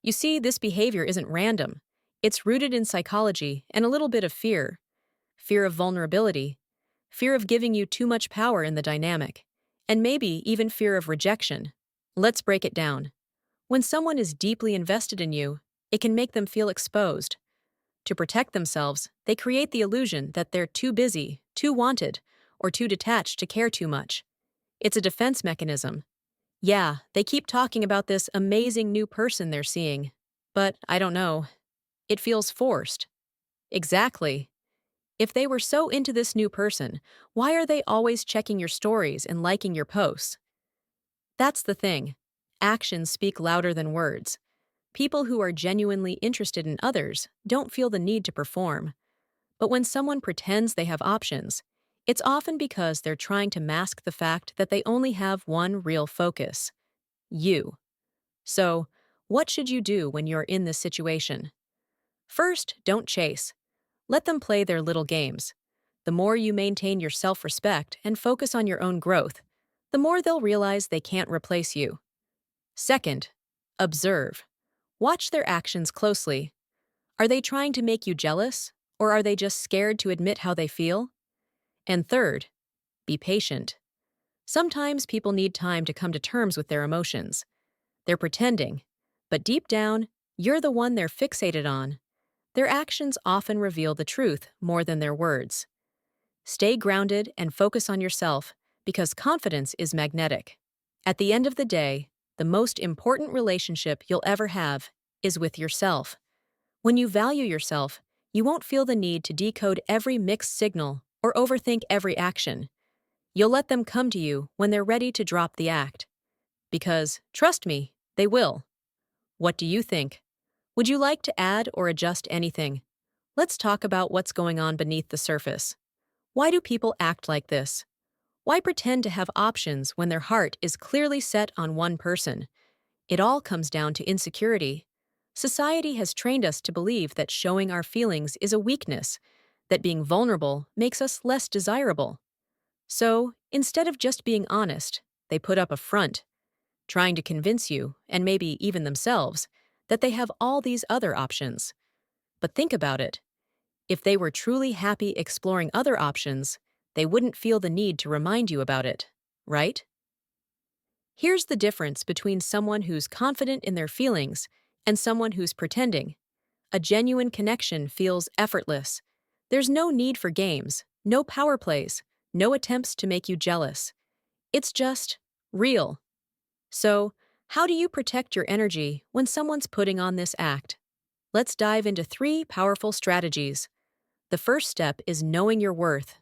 You see, this behavior isn't random. It's rooted in psychology and a little bit of fear. Fear of vulnerability, fear of giving you too much power in the dynamic, and maybe even fear of rejection. Let's break it down. When someone is deeply invested in you, it can make them feel exposed. To protect themselves, they create the illusion that they're too busy, too wanted, or too detached to care too much. It's a defense mechanism. Yeah, they keep talking about this amazing new person they're seeing. But I don't know. It feels forced. Exactly. If they were so into this new person, why are they always checking your stories and liking your posts? That's the thing. Actions speak louder than words. People who are genuinely interested in others don't feel the need to perform. But when someone pretends they have options, it's often because they're trying to mask the fact that they only have one real focus: you. So, what should you do when you're in this situation? First, don't chase. Let them play their little games. The more you maintain your self-respect and focus on your own growth, the more they'll realize they can't replace you. Second, observe. Watch their actions closely. Are they trying to make you jealous, or are they just scared to admit how they feel? And third, be patient. Sometimes people need time to come to terms with their emotions. They're pretending, but deep down, you're the one they're fixated on. Their actions often reveal the truth more than their words. Stay grounded and focus on yourself, because confidence is magnetic. At the end of the day, the most important relationship you'll ever have is with yourself. When you value yourself, you won't feel the need to decode every mixed signal or overthink every action. You'll let them come to you when they're ready to drop the act. Because, trust me, they will. What do you think? Would you like to add or adjust anything? Let's talk about what's going on beneath the surface. Why do people act like this? Why pretend to have options when their heart is clearly set on one person? It all comes down to insecurity. Society has trained us to believe that showing our feelings is a weakness, that being vulnerable makes us less desirable. So, instead of just being honest, they put up a front, trying to convince you, and maybe even themselves, that they have all these other options. But think about it. If they were truly happy exploring other options, they wouldn't feel the need to remind you about it, right? Here's the difference between someone who's confident in their feelings and someone who's pretending. A genuine connection feels effortless. There's no need for games, no power plays, no attempts to make you jealous. It's just real. So, how do you protect your energy when someone's putting on this act? Let's dive into 3 powerful strategies. The first step is knowing your worth.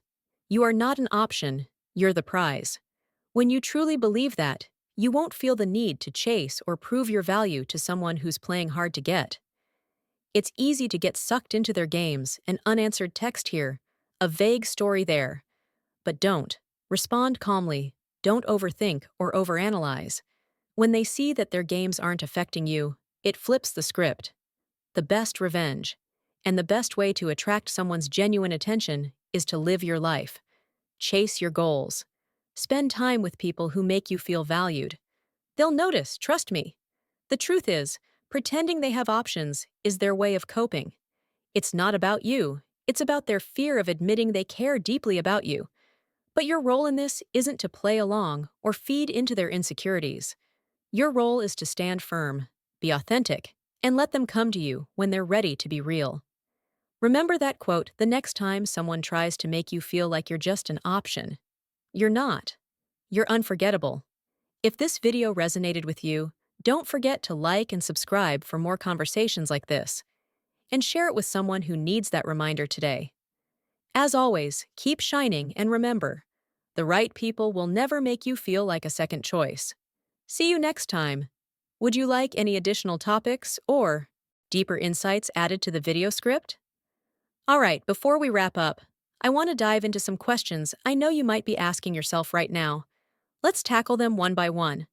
You are not an option, you're the prize. When you truly believe that, you won't feel the need to chase or prove your value to someone who's playing hard to get. It's easy to get sucked into their games, an unanswered text here, a vague story there. But don't. Respond calmly. Don't overthink or overanalyze. When they see that their games aren't affecting you, it flips the script. The best revenge, and the best way to attract someone's genuine attention, is to live your life. Chase your goals. Spend time with people who make you feel valued. They'll notice, trust me. The truth is, pretending they have options is their way of coping. It's not about you, it's about their fear of admitting they care deeply about you. But your role in this isn't to play along or feed into their insecurities. Your role is to stand firm, be authentic, and let them come to you when they're ready to be real. Remember that quote the next time someone tries to make you feel like you're just an option. You're not. You're unforgettable. If this video resonated with you, don't forget to like and subscribe for more conversations like this, and share it with someone who needs that reminder today. As always, keep shining and remember, the right people will never make you feel like a second choice. See you next time. Would you like any additional topics or deeper insights added to the video script? Alright, before we wrap up, I want to dive into some questions I know you might be asking yourself right now. Let's tackle them one by one.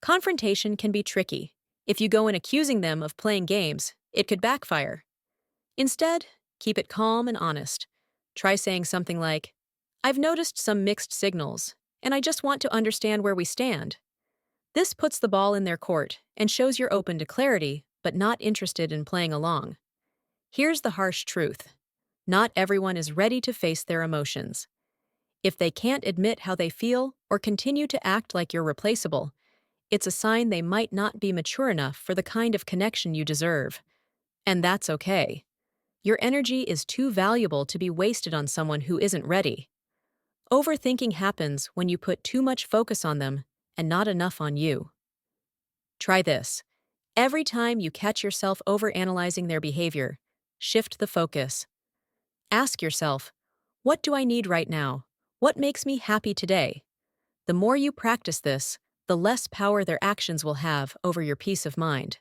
Confrontation can be tricky. If you go in accusing them of playing games, it could backfire. Instead, keep it calm and honest. Try saying something like, "I've noticed some mixed signals, and I just want to understand where we stand." This puts the ball in their court and shows you're open to clarity but not interested in playing along. Here's the harsh truth. Not everyone is ready to face their emotions. If they can't admit how they feel or continue to act like you're replaceable, it's a sign they might not be mature enough for the kind of connection you deserve. And that's okay. Your energy is too valuable to be wasted on someone who isn't ready. Overthinking happens when you put too much focus on them and not enough on you. Try this. Every time you catch yourself overanalyzing their behavior, shift the focus. Ask yourself, what do I need right now? What makes me happy today? The more you practice this, the less power their actions will have over your peace of mind.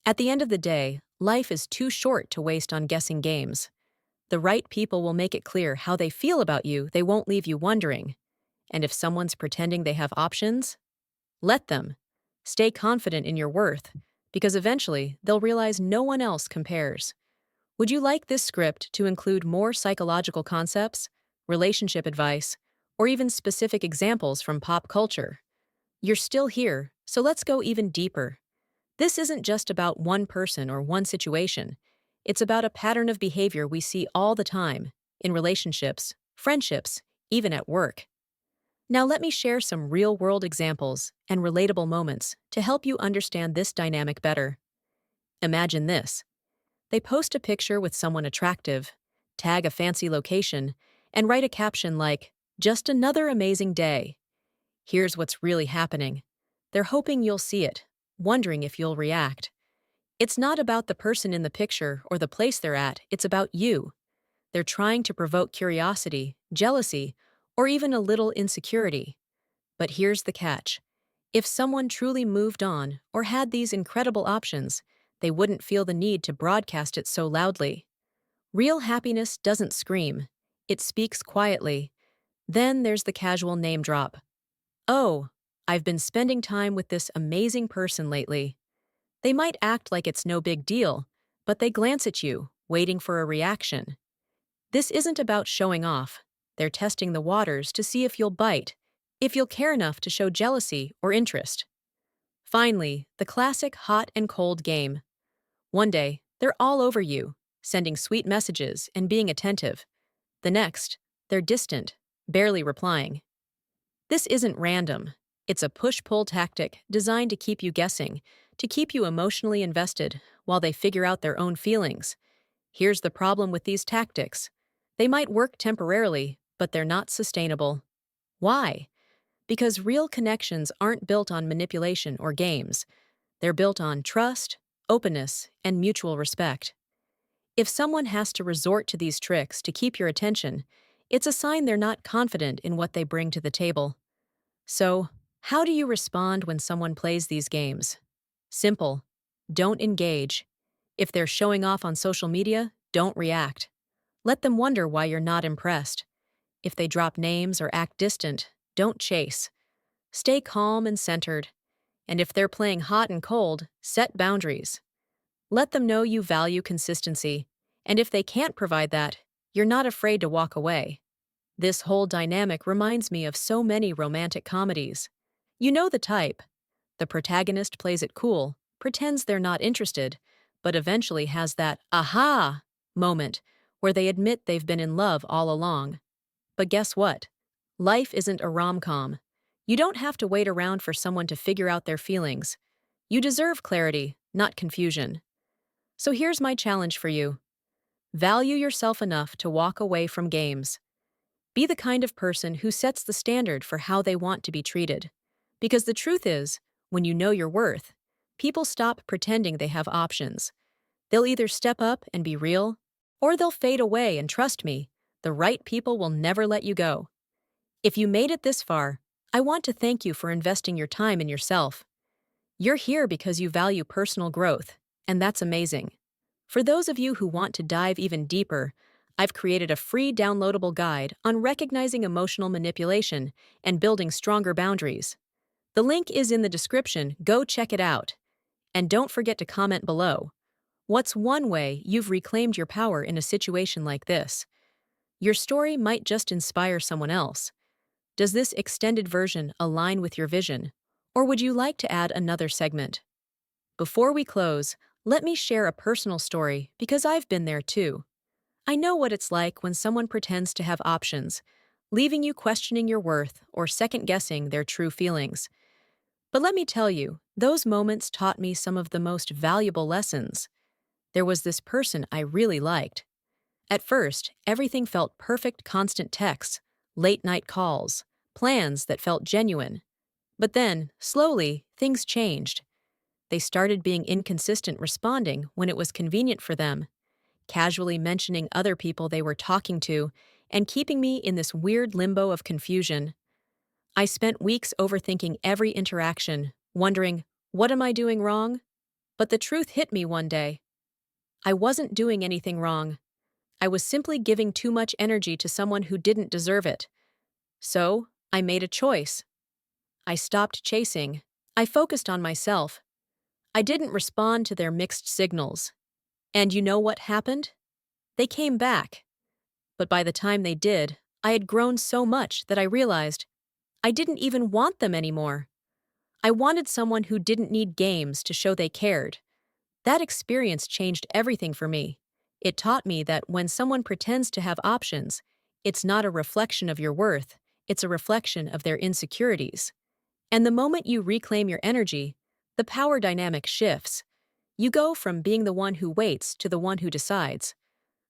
At the end of the day, life is too short to waste on guessing games. The right people will make it clear how they feel about you, they won't leave you wondering. And if someone's pretending they have options, let them. Stay confident in your worth, because eventually they'll realize no one else compares. Would you like this script to include more psychological concepts, relationship advice, or even specific examples from pop culture? You're still here, so let's go even deeper. This isn't just about one person or one situation. It's about a pattern of behavior we see all the time, in relationships, friendships, even at work. Now let me share some real-world examples and relatable moments to help you understand this dynamic better. Imagine this. They post a picture with someone attractive, tag a fancy location, and write a caption like, "Just another amazing day." Here's what's really happening. They're hoping you'll see it, wondering if you'll react. It's not about the person in the picture or the place they're at, it's about you. They're trying to provoke curiosity, jealousy, or even a little insecurity. But here's the catch. If someone truly moved on or had these incredible options, they wouldn't feel the need to broadcast it so loudly. Real happiness doesn't scream. It speaks quietly. Then there's the casual name drop. "Oh, I've been spending time with this amazing person lately." They might act like it's no big deal, but they glance at you, waiting for a reaction. This isn't about showing off. They're testing the waters to see if you'll bite, if you'll care enough to show jealousy or interest. Finally, the classic hot and cold game. One day, they're all over you, sending sweet messages and being attentive. The next, they're distant, barely replying. This isn't random. It's a push-pull tactic designed to keep you guessing, to keep you emotionally invested while they figure out their own feelings. Here's the problem with these tactics. They might work temporarily, but they're not sustainable. Why? Because real connections aren't built on manipulation or games. They're built on trust, openness, and mutual respect. If someone has to resort to these tricks to keep your attention, it's a sign they're not confident in what they bring to the table. So, how do you respond when someone plays these games? Simple. Don't engage. If they're showing off on social media, don't react. Let them wonder why you're not impressed. If they drop names or act distant, don't chase. Stay calm and centered. And if they're playing hot and cold, set boundaries. Let them know you value consistency. And if they can't provide that, you're not afraid to walk away. This whole dynamic reminds me of so many romantic comedies. You know the type. The protagonist plays it cool, pretends they're not interested, but eventually has that aha moment where they admit they've been in love all along. But guess what? Life isn't a rom-com. You don't have to wait around for someone to figure out their feelings. You deserve clarity, not confusion. So here's my challenge for you. Value yourself enough to walk away from games. Be the kind of person who sets the standard for how they want to be treated. Because the truth is, when you know your worth, people stop pretending they have options. They'll either step up and be real, or they'll fade away, and trust me, the right people will never let you go. If you made it this far, I want to thank you for investing your time in yourself. You're here because you value personal growth, and that's amazing. For those of you who want to dive even deeper, I've created a free downloadable guide on recognizing emotional manipulation and building stronger boundaries. The link is in the description, go check it out. And don't forget to comment below. What's one way you've reclaimed your power in a situation like this? Your story might just inspire someone else. Does this extended version align with your vision? Or would you like to add another segment? Before we close, Let me share a personal story because I've been there too. I know what it's like when someone pretends to have options, leaving you questioning your worth or second guessing their true feelings. But let me tell you, those moments taught me some of the most valuable lessons. There was this person I really liked. At first, everything felt perfect: constant texts, late night calls, plans that felt genuine. But then, slowly, things changed. They started being inconsistent, responding when it was convenient for them, casually mentioning other people they were talking to, and keeping me in this weird limbo of confusion. I spent weeks overthinking every interaction, wondering, what am I doing wrong? But the truth hit me one day. I wasn't doing anything wrong. I was simply giving too much energy to someone who didn't deserve it. So, I made a choice. I stopped chasing. I focused on myself. I didn't respond to their mixed signals. And you know what happened? They came back. But by the time they did, I had grown so much that I realized I didn't even want them anymore. I wanted someone who didn't need games to show they cared. That experience changed everything for me. It taught me that when someone pretends to have options, it's not a reflection of your worth, it's a reflection of their insecurities. And the moment you reclaim your energy, the power dynamic shifts. You go from being the one who waits to the one who decides.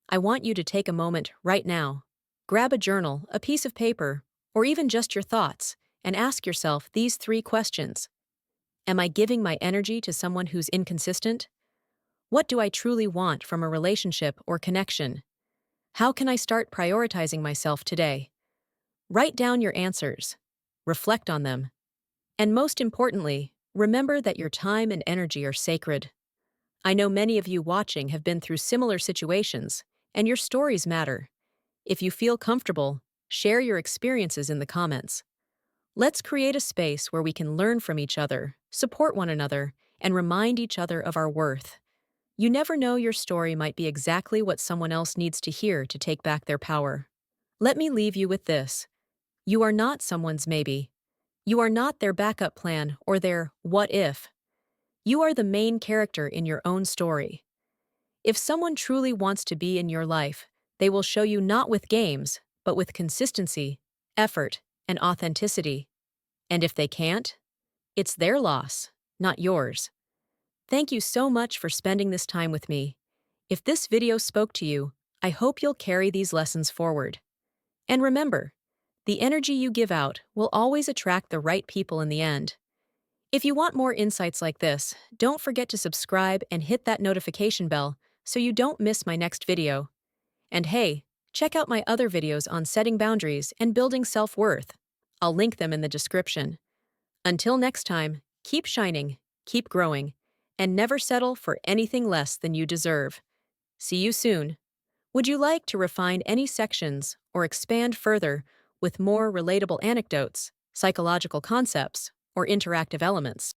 I want you to take a moment right now. Grab a journal, a piece of paper, or even just your thoughts, and ask yourself these three questions. Am I giving my energy to someone who's inconsistent? What do I truly want from a relationship or connection? How can I start prioritizing myself today? Write down your answers. Reflect on them. And most importantly, remember that your time and energy are sacred. I know many of you watching have been through similar situations, and your stories matter. If you feel comfortable, share your experiences in the comments. Let's create a space where we can learn from each other, support one another, and remind each other of our worth. You never know, your story might be exactly what someone else needs to hear to take back their power. Let me leave you with this. You are not someone's maybe. You are not their backup plan or their what if. You are the main character in your own story. If someone truly wants to be in your life, they will show you not with games, but with consistency, effort, and authenticity. And if they can't, it's their loss, not yours. Thank you so much for spending this time with me. If this video spoke to you, I hope you'll carry these lessons forward. And remember, the energy you give out will always attract the right people in the end. If you want more insights like this, don't forget to subscribe and hit that notification bell so you don't miss my next video. And hey, check out my other videos on setting boundaries and building self-worth. I'll link them in the description. Until next time, keep shining, keep growing, and never settle for anything less than you deserve. See you soon. Would you like to refine any sections or expand further with more relatable anecdotes, psychological concepts, or interactive elements?